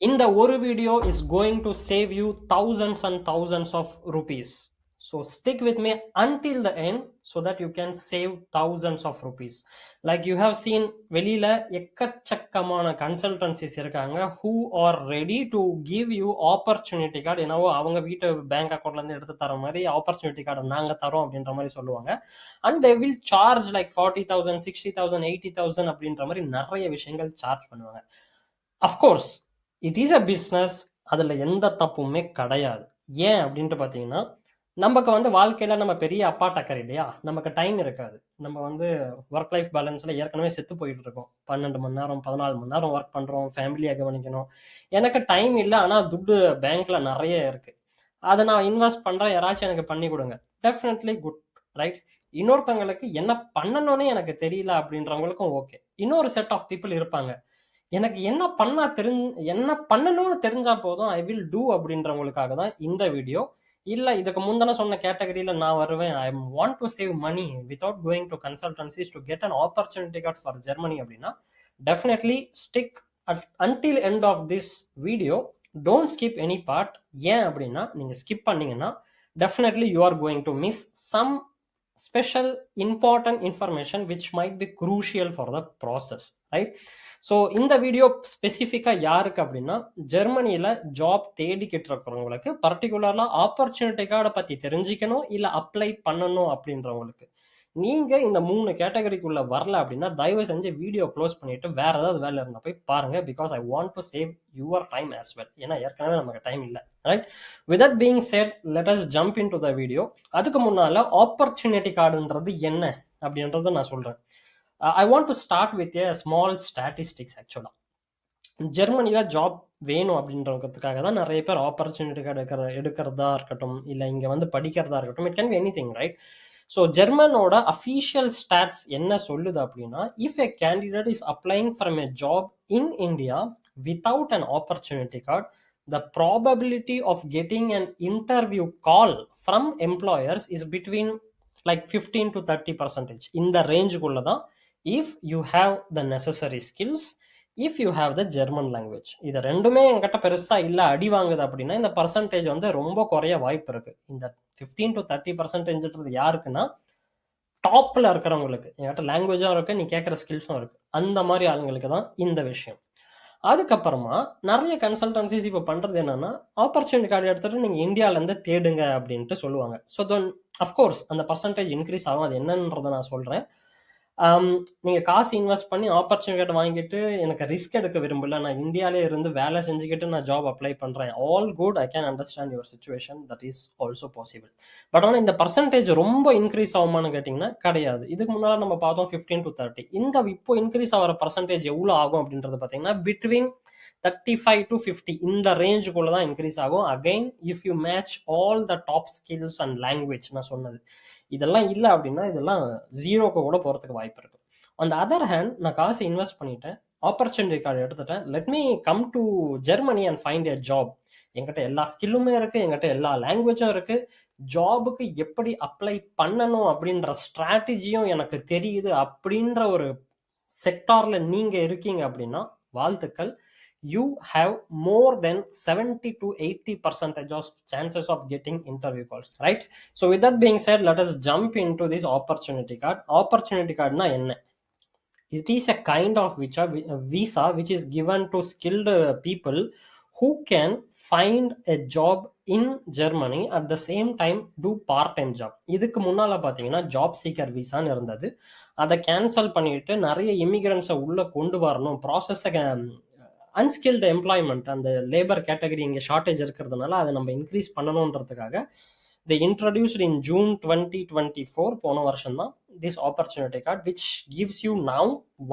இந்த ஒரு video is going to save you thousands and thousands of rupees. So stick with me until the end so that you can save thousands of rupees. Like you have seen, வெளியில எக்கச்சக்கமான consultancies இருக்காங்க who are ready to give you opportunity card. என்னவோ அவங்க வீட்டு bank அக்கௌண்ட்ல இருந்து எடுத்து தர மாதிரி ஆப்பர்ச்சுனிட்டி கார்டு நாங்க தரோம் அப்படின்ற மாதிரி சொல்லுவாங்க. And they will charge like 40,000 60,000 80,000 அப்படின்ற மாதிரி நிறைய விஷயங்கள் சார்ஜ் பண்ணுவாங்க. Of course it is a business, அதில் எந்த தப்புமே கிடையாது. ஏன் அப்படின்ட்டு பார்த்தீங்கன்னா, நமக்கு வந்து வாழ்க்கையில் நம்ம பெரிய அப்பா டக்கர் இல்லையா, நமக்கு டைம் இருக்காது. நம்ம வந்து ஒர்க் லைஃப் பேலன்ஸில் ஏற்கனவே செத்து போயிட்டு இருக்கோம். 12 மணி நேரம் 14 மணி நேரம் ஒர்க் பண்ணுறோம், ஃபேமிலியை கவனிக்கணும். எனக்கு டைம் இல்லை, ஆனால் துட்டு பேங்க்கில் நிறைய இருக்குது, அதை நான் இன்வெஸ்ட் பண்ணுறேன், யாராச்சும் எனக்கு பண்ணி கொடுங்க. Definitely good, right? இன்னொருத்தவங்களுக்கு என்ன பண்ணணும்னு எனக்கு தெரியல அப்படின்றவங்களுக்கும் ஓகே. இன்னொரு செட் ஆஃப் பீப்புள் இருப்பாங்க, எனக்கு என்ன பண்ணணும்னு தெரிஞ்சா போதும், ஐ வில் டூ அப்படின்றவங்களுக்காக தான் இந்த வீடியோ. இல்ல இதுக்கு முந்தான சொன்ன கேட்டகரியில நான் வருவேன், I want to save money without going to consultancies to get an opportunity card for Germany அப்படின்னா definitely stick until end of this video. Don't skip any part. ஏன் அப்படின்னா நீங்க ஸ்கிப் பண்ணீங்கன்னா definitely you are going to miss some special important information which might be crucial for the process, right? So இந்த video ஸ்பெசிஃபிக்காக யாருக்கு அப்படின்னா, ஜெர்மனியில் job தேடிக்கிட்டு இருக்கிறவங்களுக்கு, பர்டிகுலராக ஆப்பர்ச்சுனிட்டி கார்டை பற்றி தெரிஞ்சுக்கணும் இல்லை அப்ளை பண்ணணும் அப்படின்றவங்களுக்கு. நீங்கள் இந்த 3 கேட்டகரிக்குள்ளே வரல அப்படின்னா தயவு செஞ்சு வீடியோ க்ளோஸ் பண்ணிவிட்டு வேறு ஏதாவது வேலை இருந்தால் போய் பாருங்கள். Because I want to save your time as well. ஏன்னா ஏற்கனவே நமக்கு டைம் இல்லை, right? With that being said, let as jump in to the video. அதுக்கு முன்னால் ஆப்பர்ச்சுனிட்டி கார்டுன்றது என்ன அப்படின்றத நான் சொல்கிறேன். ஐ want to start with A small statistics. ஆக்சுவலாக ஜெர்மனியில் ஜாப் வேணும் அப்படின்றதுக்காக தான் நிறைய பேர் ஆப்பர்ச்சுனிட்டி கார்டு எடுக்கிறதா இருக்கட்டும், இல்லை இங்கே வந்து படிக்கிறதா இருக்கட்டும், it can be anything, right? So ஜெர்மனோட அஃபீஷியல் ஸ்டாட்ஸ் என்ன சொல்லுது அப்படின்னா, if a candidate is applying for a job in India without an opportunity card, the probability of getting an interview call from employers is between like 15 to 30%. இந்த ரேஞ்சுக்குள்ள தான், if you have the necessary skills, if you have the German language. இது ரெண்டுமே என்கிட்ட பெருசா இல்ல, அடி வாங்குது அப்படின்னா இந்த பர்சன்டேஜ் வந்து ரொம்ப குறைய வாய்ப்பு இருக்கு. இந்த 15 to 30% யாருக்குன்னா, டாப்ல இருக்கிறவங்களுக்கு, என்கிட்ட லாங்குவேஜும் இருக்கு, நீ கேட்குற ஸ்கில்ஸும் இருக்கு, அந்த மாதிரி ஆளுங்களுக்கு தான் இந்த விஷயம். அதுக்கப்புறமா நிறைய கன்சல்டன்சிஸ் இப்போ பண்றது என்னன்னா, ஆப்பர்ச்சுனிட்டி கார்டு எடுத்துட்டு நீங்க இந்தியால இருந்து தேடுங்க அப்படின்ட்டு சொல்லுவாங்க. ஸோ தென் அஃப்கோர்ஸ் அந்த பர்சன்டேஜ் இன்க்ரீஸ் ஆகும். அது என்னன்றதை நான் சொல்றேன். நீங்க காசு இன்வெஸ்ட் பண்ணி ஆப்பர்ச்சுனிட்டி கார்டு வாங்கிட்டு எனக்கு ரிஸ்க் எடுக்க விரும்பல, நான் இந்தியாலே இருந்து வேலை செஞ்சுக்கிட்டு நான் ஜாப் அப்ளை பண்றேன், all good, I can understand your situation, that is also possible. But ஆனால் இந்த பர்சன்டேஜ் ரொம்ப இன்க்ரீஸ் ஆகுமான்னு கேட்டிங்கன்னா கிடையாது. இதுக்கு முன்னாடி நம்ம பார்த்தோம் 15 to 30. இந்த இப்போ இன்க்ரீஸ் ஆகிற பர்சன்டேஜ் எவ்வளோ ஆகும் அப்படின்றது பார்த்தீங்கன்னா பிட்வீன் 35 to 50 இந்த ரேஞ்சுக்குள்ள தான் இன்க்ரீஸ் ஆகும். Again if you match all the top skills and language நான் சொன்னது, இதெல்லாம் இல்லை அப்படின்னா இதெல்லாம் ஜீரோக்கு கூட போகிறதுக்கு வாய்ப்பு இருக்கு. ஆன் த அதர் ஹேண்ட், நான் காசு இன்வெஸ்ட் பண்ணிட்டேன், ஆப்பர்ச்சுனிட்டி கார்டு எடுத்துட்டேன், let me come to Germany and find a job. என்கிட்ட எல்லா ஸ்கில்லுமே இருக்கு, என்கிட்ட எல்லா லாங்குவேஜும் இருக்கு, ஜாபுக்கு எப்படி அப்ளை பண்ணணும் அப்படின்ற ஸ்ட்ராட்டஜியும் எனக்கு தெரியுது அப்படின்ற ஒரு செக்டார்ல நீங்க இருக்கீங்க அப்படின்னா வாழ்த்துக்கள். you have more than 70 to 80% of chances of getting interview calls, right? So with that being said, let us jump into this opportunity card. Opportunity card na enna? It is a kind of visa which is given to skilled people who can find a job in Germany at the same time do part time job. இதுக்கு முன்னால பாத்தீங்கன்னா job seeker விசான்னு இருந்தது. அதை cancel பண்ணிட்டு நிறைய இமிகிரன்ஸை உள்ள கொண்டு வரணும், ப்ராசஸை அன்ஸ்கில்டு எம்ப்ளாய்மெண்ட், அந்த லேபர் கேட்டகரி இங்கே ஷார்ட்டேஜ் இருக்கிறதுனால அதை நம்ம increase பண்ணணுன்றதுக்காக they introduced in June 2024, போன வருஷம் தான், this opportunity card which gives you now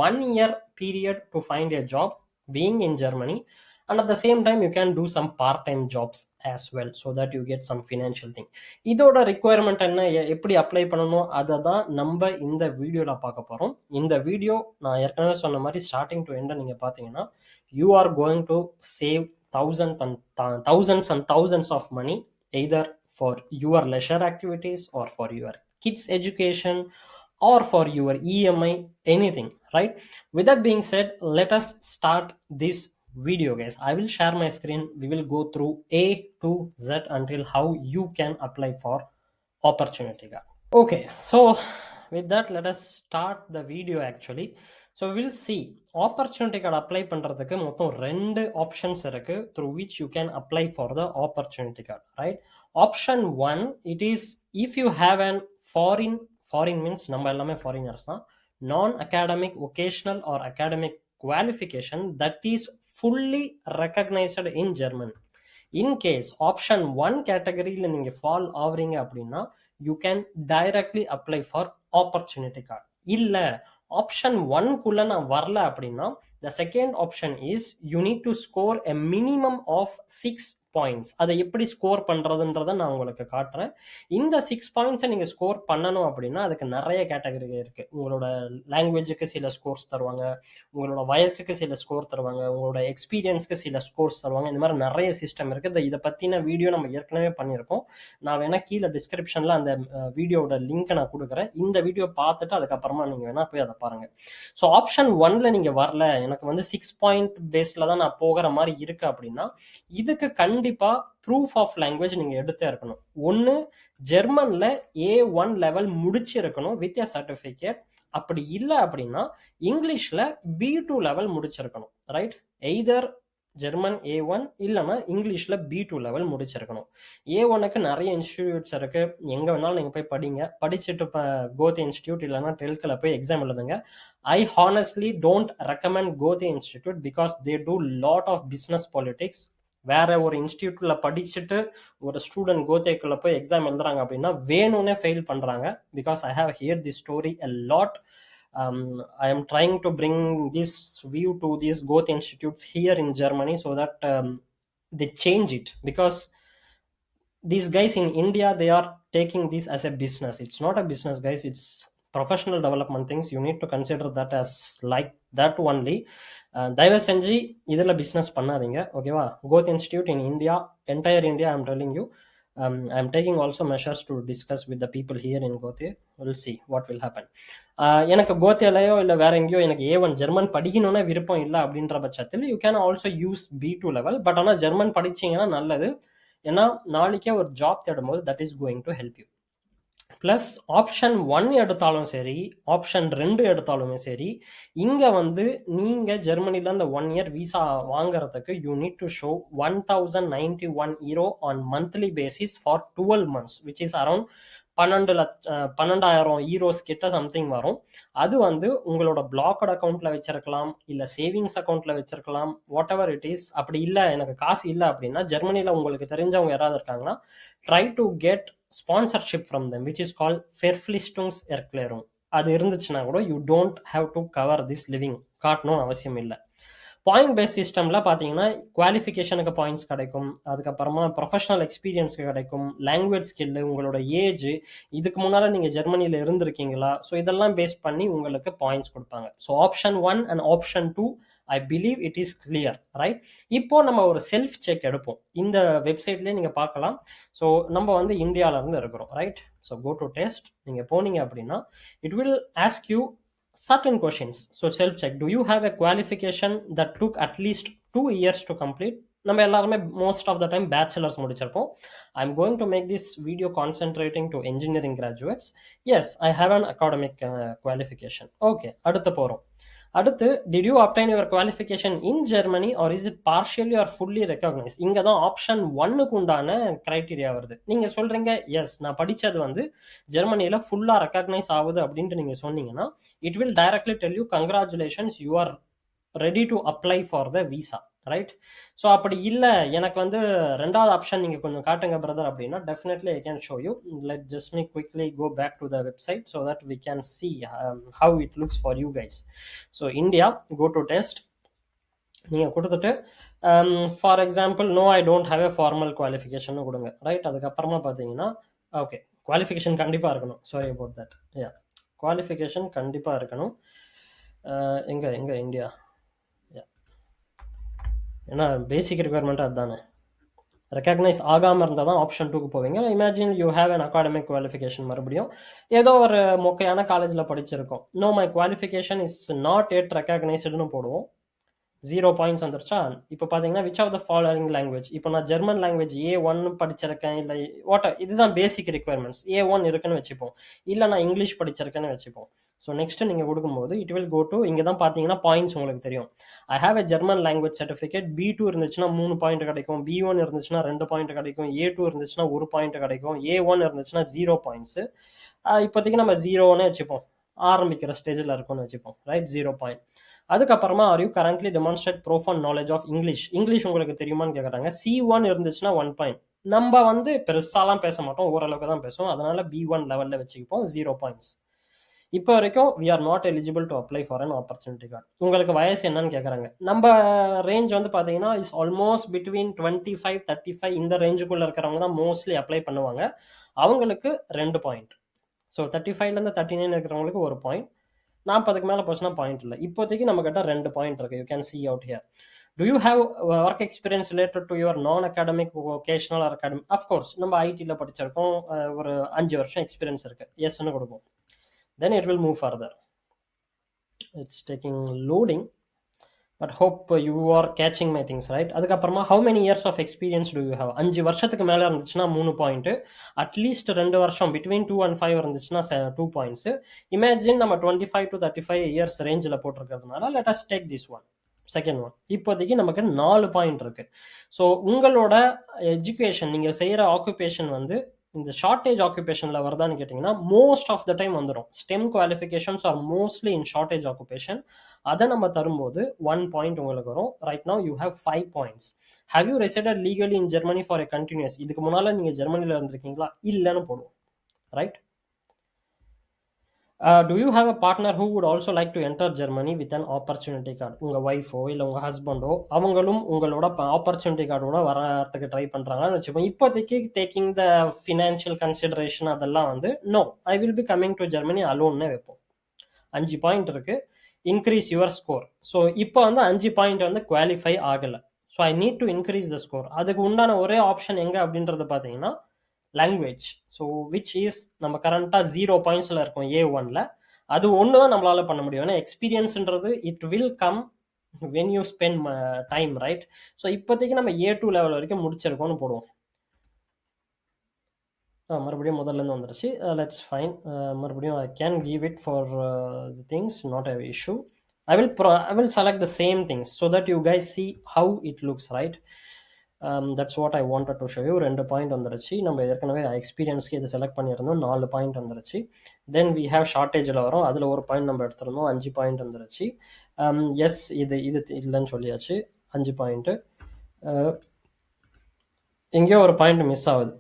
1 year period to find a job being in Germany, and at the same time you can do some part-time jobs as well so that you get some financial thing. இதோட requirement என்ன, எப்படி apply பண்ணணும், அதை தான் நம்ம இந்த வீடியோவில் பார்க்க போகிறோம். இந்த வீடியோ நான் ஏற்கனவே சொன்ன மாதிரி ஸ்டார்டிங் டு எண்டை நீங்கள் பார்த்தீங்கன்னா you are going to save thousands and thousands of money, either for your leisure activities or for your kids education or for your EMI, anything, right? With that being said, let us start this video, guys. I will share my screen. We will go through A to Z until how you can apply for opportunity card. Okay, so with that, let us start the video actually. So we will see opportunity card apply பண்றதுக்கு மொத்தம் ரெண்டு options இருக்கு through which you can apply for the opportunity card, right? Option 1, it is if you have an foreign means நம்ம எல்லாமே foreigners தான், non academic vocational or academic qualification that is fully recognized in German. In case option 1 கேட்டகரியில் நீங்க fall ஆவறீங்க அப்படின்னா you can directly apply for opportunity card. இல்ல option 1 குள்ள நான் வரல அப்படின்னா the second option is you need to score a minimum of 6 points. அதை எப்படி ஸ்கோர் பண்றதுன்றத நான் உங்களுக்கு காட்டுறேன். இந்த 6 பாயிண்ட்ஸை நீங்க ஸ்கோர் பண்ணணும் அப்படின்னா அதுக்கு நிறைய கேட்டகரி இருக்கு. உங்களோட லாங்குவேஜுக்கு சில ஸ்கோர்ஸ் தருவாங்க, உங்களோட வயசுக்கு சில ஸ்கோர் தருவாங்க, உங்களோட எக்ஸ்பீரியன்ஸ்க்கு சில ஸ்கோர்ஸ் தருவாங்க. இந்த மாதிரி நிறைய சிஸ்டம் இருக்கு. இதை பத்தின வீடியோ நம்ம ஏற்கனவே பண்ணியிருக்கோம். நான் வேணா கீழே டிஸ்கிரிப்ஷன்ல அந்த வீடியோட லிங்க் நான் கொடுக்குறேன். இந்த வீடியோ பார்த்துட்டு அதுக்கப்புறமா நீங்க வேணா போய் அதை பாருங்க. ஸோ ஆப்ஷன் 1ல நீங்க வரல, எனக்கு வந்து 6 பாயிண்ட் பேஸ்ல தான் நான் போகிற மாதிரி இருக்கு அப்படின்னா இதுக்கு கண்டிப்பா ப்ரூஃப் ஆஃப் லாங்குவேஜ் நீங்க எடுத்தே இருக்கணும். ஒன்னு ஜெர்மன்ல A1 லெவல் முடிச்சிருக்கணும் வித் எ சர்டிபிகேட். அப்படி இல்லை அப்படின்னா இங்கிலீஷ்ல B2 லெவல் முடிச்சிருக்கணும், ரைட்? எய்தர் ஜெர்மன் A1 இல்லைன்னா இங்கிலீஷ்ல B2 லெவல் முடிச்சிருக்கணும். A1க்கு நிறைய இன்ஸ்டிடியூட்ஸ் இருக்கு, எங்க வேணாலும் நீங்க போய் படிங்க. படிச்சுட்டு கோதி இன்ஸ்டிடியூட் இல்லைன்னா டெல்கில் போய் எக்ஸாம் எழுதுங்க. I honestly don't recommend Goethe Institute because they do lot of business politics. வேற ஒரு இன்ஸ்டிடியூட்ல படிச்சுட்டு ஒரு ஸ்டூடெண்ட் கோத்தேக்குள்ள போய் எக்ஸாம் எழுதுறாங்க அப்படின்னா வேணும்னே ஃபெயில் பண்றாங்க. Because I have here this story a lot. I am trying to bring this view to these Goethe institutes here in Germany so that they change it, because these guys in India, they are taking this as a business. It's not a business, guys. It's professional development things. You need to consider that as like that only. தயவு செஞ்சு இதில் business பண்ணாதீங்க, ஓகேவா? Goethe institute in India, entire India, I am telling you. I am taking also measures to discuss with the people here in Goethe. We'll see what will happen. எனக்கு கோத்தேலையோ இல்லை வேற எங்கேயோ எனக்கு A1 ஜெர்மன் படிக்கணும்னா விருப்பம் இல்லை அப்படின்ற பட்சத்தில் you can also use B2 level. But ஆனால் ஜெர்மன் படிச்சிங்கன்னா நல்லது, ஏன்னா நாளைக்கே ஒரு ஜாப் தேடும்போது that is going to help you. Plus option 1 எடுத்தாலும் சரி, ஆப்ஷன் 2 எடுத்தாலுமே சரி, இங்கே வந்து நீங்கள் ஜெர்மனியில் இந்த 1 இயர் விசா வாங்குறதுக்கு you need to show 1091 euro on monthly basis for 12 months, which is around 12,000 Eros கிட்ட சம்திங் வரும். அது வந்து உங்களோட பிளாக்ட் அக்கௌண்ட்ல வச்சிருக்கலாம், இல்லை சேவிங்ஸ் அக்கௌண்ட்ல வச்சிருக்கலாம், வாட் எவர் இட் இஸ். அப்படி இல்லை எனக்கு காசு இல்லை அப்படின்னா ஜெர்மனியில் உங்களுக்கு தெரிஞ்சவங்க யாராவது இருக்காங்கன்னா try to get sponsorship from them, which is called Verpflichtungserklärung. அது இருந்துச்சுன்னா கூட you don't have to cover this living காட்டணும் அவசியம் இல்லை. பாயிண்ட் பேஸ் சிஸ்டம்ல பார்த்தீங்கன்னா குவாலிஃபிகேஷனுக்கு பாயிண்ட்ஸ் கிடைக்கும், அதுக்கப்புறமா ப்ரொஃபஷனல் எக்ஸ்பீரியன்ஸ்க்கு கிடைக்கும், லாங்குவேஜ் ஸ்கில்லு, உங்களோட ஏஜ், இதுக்கு முன்னால் நீங்கள் ஜெர்மனியில் இருந்திருக்கீங்களா, ஸோ இதெல்லாம் பேஸ் பண்ணி உங்களுக்கு பாயிண்ட்ஸ் கொடுப்பாங்க. So option 1 and option 2 I believe it is clear, right? இப்போ நம்ம ஒரு செல்ஃப் செக் எடுப்போம். இந்த வெப்சைட்லேயே நீங்கள் பார்க்கலாம். ஸோ நம்ம வந்து இந்தியாவிலேருந்து இருக்கிறோம், right? So go to test நீங்கள் போனீங்க அப்படின்னா it will ask you certain questions. So self check, do you have a qualification that took at least 2 years to complete? நம்ம எல்லாருமே most of the time bachelor's முடிச்சிருப்போம். I'm going to make this video concentrating to engineering graduates. Yes, I have an academic qualification. Okay, அடுத்து போறோம். அடுத்து, did you obtain your qualification in Germany or is it partially or fully recognized? இங்க தான் option 1க்கு உண்டான criteria வருது. நீங்க சொல்றீங்க எஸ் நான் படிச்சது வந்து ஜெர்மனியில ஃபுல்லா ரெக்கக்னைஸ் ஆகுது அப்படின்ட்டு நீங்க சொன்னீங்கன்னா it will directly tell you congratulations, you are ready to apply for the visa, right? So அப்படி இல்லை எனக்கு வந்து ரெண்டாவது ஆப்ஷன் நீங்கள் கொஞ்சம் காட்டுங்க பிரதர் அப்படின்னா definitely I can show you. Let just me quickly go back to the website so that we can see how it looks for you guys. So India, go to test நீங்கள் கொடுத்துட்டு for example no I don't have a formal qualification கொடுங்க, right? அதுக்கப்புறமா பார்த்தீங்கன்னா okay qualification கண்டிப்பாக இருக்கணும். Sorry about that. Yeah, qualification கண்டிப்பாக இருக்கணும். எங்கே இந்தியா, ஏன்னா பேசிக் ரெக்குயர்மெண்ட் அதுதானே. ரெக்கக்னைஸ் ஆகாமல் இருந்தால் தான் ஆப்ஷன் 2க்கு போவீங்க. Imagine you have an academic qualification, மறுபடியும் ஏதோ ஒரு மொக்கையான காலேஜில் படிச்சிருக்கோம். No my qualification is not yet ரெக்கக்னைஸ்டுன்னு போடுவோம். 0 பாயிண்ட்ஸ் வந்துருச்சா? இப்போ பார்த்தீங்கன்னா which of the following language, இப்போ நான் ஜெர்மன் லாங்குவேஜ் A1 படிச்சிருக்கேன், இல்லை இதுதான் பேசிக் ரிக்யர்மெண்ட்ஸ். A1 இருக்குன்னு வச்சுப்போம், இல்லை நான் இங்கிலீஷ் படிச்சிருக்கேன்னு வச்சுப்போம். ஸோ நெக்ஸ்ட் நீங்கள் கொடுக்கும்போது இட் வில் கோ டு, இங்கே தான் பார்த்தீங்கன்னா பாயிண்ட்ஸ் உங்களுக்கு தெரியும். I have a German language certificate, B2 இருந்துச்சுன்னா 3 பாயிண்ட் கிடைக்கும், B1 இருந்துச்சுன்னா 2 பாயிண்ட் கிடைக்கும், A2 இருந்துச்சுன்னா 1 பாயிண்ட் கிடைக்கும், A1 இருந்துச்சுன்னா 0 பாயிண்ட்ஸ். இப்போதைக்கு நம்ம 0ன்னு வச்சுப்போம், ஆரம்பிக்கிற ஸ்டேஜில் இருக்கும்னு வச்சுப்போம், ரைட்? 0 பாயிண்ட். அதுக்கப்புறமா are you currently demonstrate profound knowledge of English, English உங்களுக்கு தெரியுமான்னு கேட்குறாங்க. C1 இருந்துச்சுன்னா 1 பாயிண்ட். நம்ம வந்து பெருசாலாம் பேச மாட்டோம், ஓரளவுக்கு தான் பேசுவோம், அதனால B1 லெவலில் வச்சுக்கிப்போம், 0 பாயிண்ட்ஸ். இப்போ வரைக்கும் we are not eligible to apply for an opportunity card. உங்களுக்கு வயசு என்னன்னு கேட்குறாங்க. நம்ம ரேஞ்ச் வந்து பார்த்தீங்கன்னா இஸ் ஆல்மோஸ்ட் பிட்வீன் 25 35, இந்த ரேஞ்சுக்குள்ளே இருக்கிறவங்க தான் மோஸ்ட்லி அப்ளை பண்ணுவாங்க. அவங்களுக்கு 2 பாயிண்ட். ஸோ 35லேருந்து 39 இருக்கிறவங்களுக்கு 1 பாயிண்ட், 40க்கு மேலே போச்சுன்னா பாயிண்ட் இல்லை. இப்போதைக்கு நம்ம கிட்ட 2 பாயிண்ட் இருக்கு. You can see out here. Do you have work experience related to your non academic vocational or academic? Of course நம்ம ஐடியில் படிச்சிருக்கோம், ஒரு 5 வருஷம் எக்ஸ்பீரியன்ஸ் இருக்கு, எஸ்ன்னு கொடுப்போம். Then it will move further. It's taking loading, but hope you are catching my things, right? அதுக்கப்புறமா how many years of experience do you have? 5 வருஷத்துக்கு மேலே இருந்துச்சுன்னா 3 பாயிண்ட், அட்லீஸ்ட் 2 வருஷம் பிட்வீன் 2 and 5 இருந்துச்சுன்னா 2 பாயிண்ட்ஸ். இமேஜின் நம்ம 25 to 35 இயர்ஸ் ரேஞ்சில் போட்டிருக்கிறதுனால let us take this one, second one. இப்போதைக்கு நமக்கு 4 பாயிண்ட் இருக்கு. ஸோ உங்களோட எஜுகேஷன், நீங்கள் செய்கிற ஆக்குபேஷன் வந்து இந்த ஷார்டேஜ் ஆக்குபேஷனில் வருதான்னு கேட்டிங்கன்னா மோஸ்ட் ஆஃப் த டைம் வந்துடும். STEM qualifications are mostly in shortage occupation. அதை நம்ம தரும்போது 1 பாயிண்ட் உங்களுக்கு வரும். Right now you have 5 points. Have you resided legally in Germany for a continuous? இதுக்கு முன்னால் நீங்கள் ஜெர்மனியில் இருந்திருக்கீங்களா? இல்லைன்னு போடுவோம், right? Do you have a partner who would also like to enter Germany with an opportunity card? உங்கள் ஒய்ஃபோ இல்லை உங்கள் ஹஸ்பண்டோ அவங்களும் உங்களோட ஆப்பர்ச்சுனிட்டி கார்டோட வரத்துக்கு ட்ரை பண்ணுறாங்கன்னு வச்சுப்போம். இப்போதைக்கு டேக்கிங் த ஃபினான்ஷியல் கன்சிடரேஷன் அதெல்லாம் வந்து no, I will be coming to Germany அலோன்னே வைப்போம். 5 பாயிண்ட் இருக்கு, இன்க்ரீஸ் யுவர் ஸ்கோர். ஸோ இப்போ வந்து 5 பாயிண்ட் வந்து குவாலிஃபை ஆகலை, so I need to increase the score. அதுக்கு உண்டான ஒரே ஆப்ஷன் எங்கே அப்படின்றது பார்த்தீங்கன்னா லாங்குவேஜ். ஸோ விச் இஸ் நம்ம கரண்டாக 0 பாயிண்ட்ஸில் இருக்கும் A1ல. அது ஒன்று தான் நம்மளால பண்ண முடியும். ஏன்னா எக்ஸ்பீரியன்ஸ்ன்றது it will come when you spend time, right? So இப்போதைக்கு நம்ம A2 லெவல் வரைக்கும் முடிச்சிருக்கோம்னு போடுவோம். மறுபடியும் முதல்லேருந்து வந்துருச்சு, லெட்ஸ் ஃபைன். மறுபடியும் I can give it for the things, not a issue. I will select the same things so that you guys see how it looks, right? That's what I wanted to show you. 2 point வந்துருச்சு. நம்ம ஏற்கனவே எக்ஸ்பீரியன்ஸ்க்கு இது select பண்ணியிருந்தோம், 4 point வந்துருச்சு. Then we have ஷார்ட்டேஜில் வரும், அதில் 1 point நம்ம எடுத்திருந்தோம், 5 பாயிண்ட் வந்துருச்சு. எஸ், இது இல்லைன்னு சொல்லியாச்சு, 5 பாயிண்ட்டு. எங்கேயோ ஒரு பாயிண்ட் மிஸ் ஆகுது,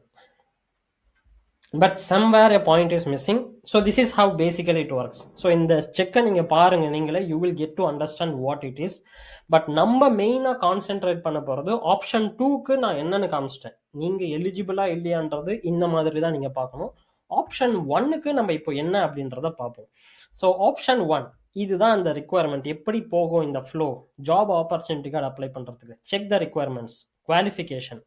but somewhere a point is missing. So this is how basically it works. So இந்த செக்கை நீங்கள் பாருங்கள், நீங்களே you will get to understand what it is. But நம்ம மெயினாக கான்சென்ட்ரேட் பண்ண போகிறது ஆப்ஷன் 2க்கு. நான் என்னென்னு காமிச்சிட்டேன், நீங்கள் எலிஜிபிளாக இல்லையான்றது இந்த மாதிரி தான் நீங்கள் பார்க்கணும். ஆப்ஷன் 1க்கு நம்ம இப்போ என்ன அப்படின்றத பார்ப்போம். ஸோ ஆப்ஷன் 1 இதுதான் அந்த ரிக்குவயர்மெண்ட். எப்படி போகும் இந்த flow? Job opportunity card apply பண்ணுறதுக்கு செக் த ரிக்குவயர்மெண்ட்ஸ். குவாலிஃபிகேஷன்,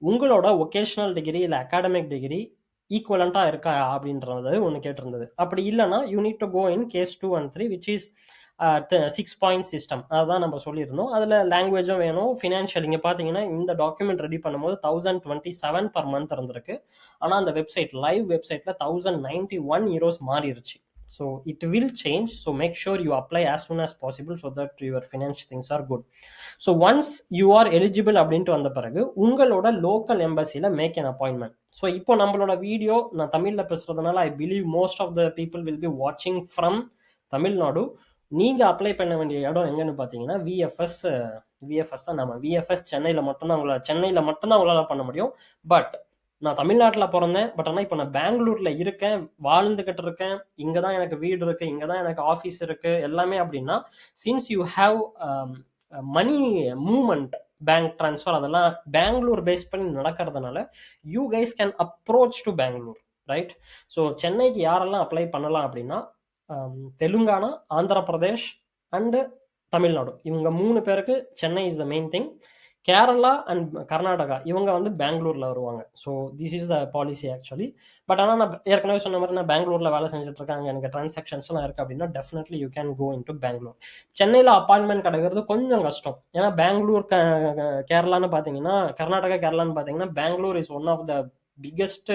உங்களோட ஒகேஷனல் டிகிரி இல்லை அகாடமிக் டிகிரி ஈக்குவலண்ட்டாக இருக்கா அப்படின்றது ஒன்று கேட்டிருந்தது. அப்படி இல்லைனா you need to go in case 2 and 3 which is 6 point system. அதுதான் நம்ம சொல்லியிருந்தோம். அதில் லாங்குவேஜும் வேணும், ஃபினான்ஷியல். இங்கே பார்த்தீங்கன்னா இந்த டாக்குமெண்ட் ரெடி பண்ணும்போது 1027 பர் மந்த் இருந்திருக்கு. ஆனால் அந்த வெப்சைட், லைவ் வெப்சைட்டில் 1091 euros மாறிடுச்சு. So it will change. So make sure you apply as soon as possible so that your financial things are good. So once you are eligible அப்படின்ட்டு வந்த பிறகு உங்களோட local எம்பசியில் make an appointment. So இப்போ நம்மளோட video நான் தமிழில் பேசுறதுனால I believe most of the people will be வாட்சிங் ஃப்ரம் தமிழ்நாடு. நீங்கள் அப்ளை பண்ண வேண்டிய இடம் எங்கன்னு பார்த்தீங்கன்னா விஎஃப்எஸ் தான். நம்ம விஎஃப்எஸ் சென்னையில் மட்டும்தான் உங்களால் பண்ண முடியும். பட் நான் தமிழ்நாட்டில் பிறந்தேன், பட் ஆனால் இப்போ நான் பெங்களூரில் இருக்கேன், வாழ்ந்துக்கிட்டு இருக்கேன், இங்கே தான் எனக்கு வீடு இருக்குது, இங்கே தான் எனக்கு ஆஃபீஸ் இருக்குது, எல்லாமே. அப்படின்னா since you have money movement, bank transfer, அதெல்லாம் பெங்களூர் பேஸ் பண்ணி நடக்கிறதுனால you guys can approach to Bangalore, right? So சென்னைக்கு யாரெல்லாம் அப்ளை பண்ணலாம் அப்படின்னா தெலுங்கானா, ஆந்திர பிரதேஷ் அண்டு தமிழ்நாடு, இவங்க 3 பேருக்கு Chennai is the main thing. Kerala and Karnataka இவங்க வந்து பெங்களூர்ல வருவாங்க. So this is the policy actually. But ஆனால் நான் ஏற்கனவே சொன்ன மாதிரி நான் பெங்களூர்ல வேலை செஞ்சுட்டு இருக்கேன், அங்கே எனக்கு டிரான்சாக்ஷன்ஸ்லாம் இருக்கு அப்படின்னா definitely you can go in to Bangalore. சென்னையில் அப்பாயின்மெண்ட் கிடைக்கிறது கொஞ்சம் கஷ்டம். ஏன்னா பெங்களூர் கேரளான்னு பார்த்தீங்கன்னா, கர்நாடகா கேரளான்னு பார்த்தீங்கன்னா Bangalore is one of the biggest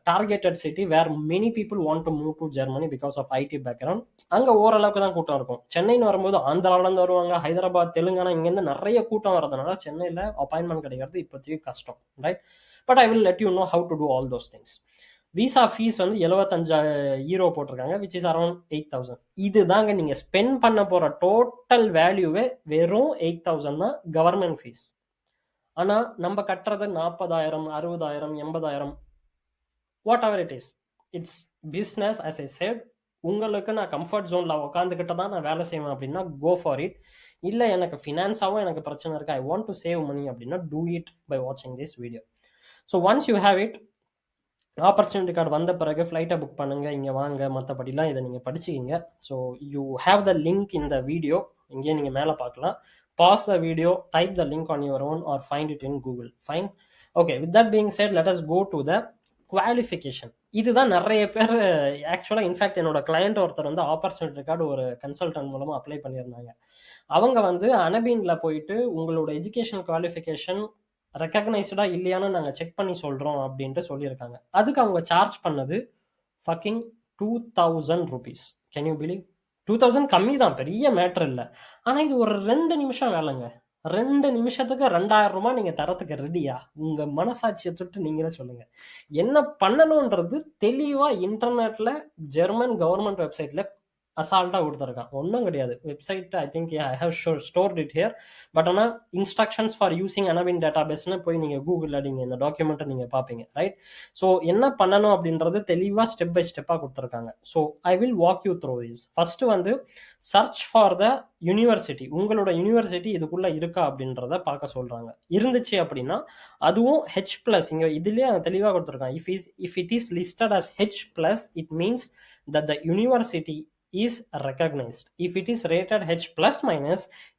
targeted city where many people want to move to Germany because of IT background. அங்கே ஓரளவுக்கு தான் கூட்டம் இருக்கும். சென்னைன்னு வரும்போது ஆந்திராவிலேருந்து வருவாங்க, ஹைதராபாத், தெலுங்கானா இங்கேருந்து நிறைய கூட்டம் வரதுனால சென்னையில் அப்பாயின்மெண்ட் கிடைக்கிறது இப்போதைக்கு கஷ்டம், right? But I will let you know how to do all those things. Visa fees வந்து 75 யூரோ போட்டிருக்காங்க, விச் இஸ் அரௌண்ட் 8,000. இதுதாங்க நீங்கள் ஸ்பெண்ட் பண்ண போகிற டோட்டல் வேல்யூவே வெறும் 8,000 தான் கவர்மெண்ட் ஃபீஸ். ஆனால் நம்ம கட்டுறது 40,000, 60,000, 80,000, what ever it is. It's business. as I said, உங்களுக்கு நான் கம்ஃபர்ட் ஜோனில் உட்காந்துக்கிட்ட தான் நான் வேலை செய்வேன் அப்படின்னா கோ ஃபார் இட். இல்லை எனக்கு ஃபினான்ஸாகவும் எனக்கு பிரச்சனை இருக்குது, I want to save money அப்படின்னா டூ இட் பை வாட்சிங் this video. So once you have it, opportunity card வந்த பிறகு ஃப்ளைட்டை புக் பண்ணுங்கள், இங்கே வாங்க, மற்றபடிலாம் இதை நீங்கள் படிச்சுக்கிங்க. So you have the link in the video, இங்கேயே நீங்கள் மேலே பார்க்கலாம். Pause the video, type the link on your own or find it in Google. Fine. Okay, with that being said, let us go to the qualification. இதுதான் நிறைய பேர் ஆக்சுவலாக, in fact என்னோட client ஒருத்தர் வந்து ஆப்பர்ச்சுனிட்டி கார்டு ஒரு கன்சல்டன்ட் மூலமாக apply பண்ணியிருந்தாங்க. அவங்க வந்து அனபீனில் போயிட்டு உங்களோட எஜுகேஷன் குவாலிஃபிகேஷன் ரெக்கக்னைஸ்டா இல்லையான்னு நாங்கள் செக் பண்ணி சொல்கிறோம் அப்படின்ட்டு சொல்லியிருக்காங்க. அதுக்கு அவங்க சார்ஜ் பண்ணது fucking 2,000 rupees. Can you believe? 2,000 கம்மி தான், பெரிய மேட்ரு இல்லை. ஆனால் இது ஒரு 2 நிமிஷம் வேலைங்க. 2 நிமிஷத்துக்கு 2,000 ரூபாய் நீங்கள் தரத்துக்கு ரெடியா? உங்கள் மனசாட்சியை தொட்டு நீங்களே சொல்லுங்கள். என்ன பண்ணணுன்றது தெளிவாக இன்டர்நெட்டில் ஜெர்மன் கவர்மெண்ட் வெப்சைட்டில் அசால்ட்டாக கொடுத்துருக்கான். ஒன்றும் கிடையாது. Website I think I have stored it here. But ஆனால் instructions for using Anabin data பேஸ்னு போய் நீங்கள் கூகுளில் அடிங்க, இந்த டாக்குமெண்ட்டை நீங்கள் பார்ப்பீங்க, ரைட்? ஸோ என்ன பண்ணணும் அப்படின்றது தெளிவாக ஸ்டெப் பை ஸ்டெப்பாக கொடுத்துருக்காங்க. So I will walk you through this. First வந்து சர்ச் ஃபார் த யூனிவர்சிட்டி. உங்களோட யூனிவர்சிட்டி இதுக்குள்ளே இருக்கா அப்படின்றத பார்க்க சொல்கிறாங்க. இருந்துச்சு அப்படின்னா அதுவும் H+, இங்கே இதுலேயே தெளிவாக கொடுத்துருக்காங்க. If it is listed as H+, it means that the university is recognized. If it is rated H+-,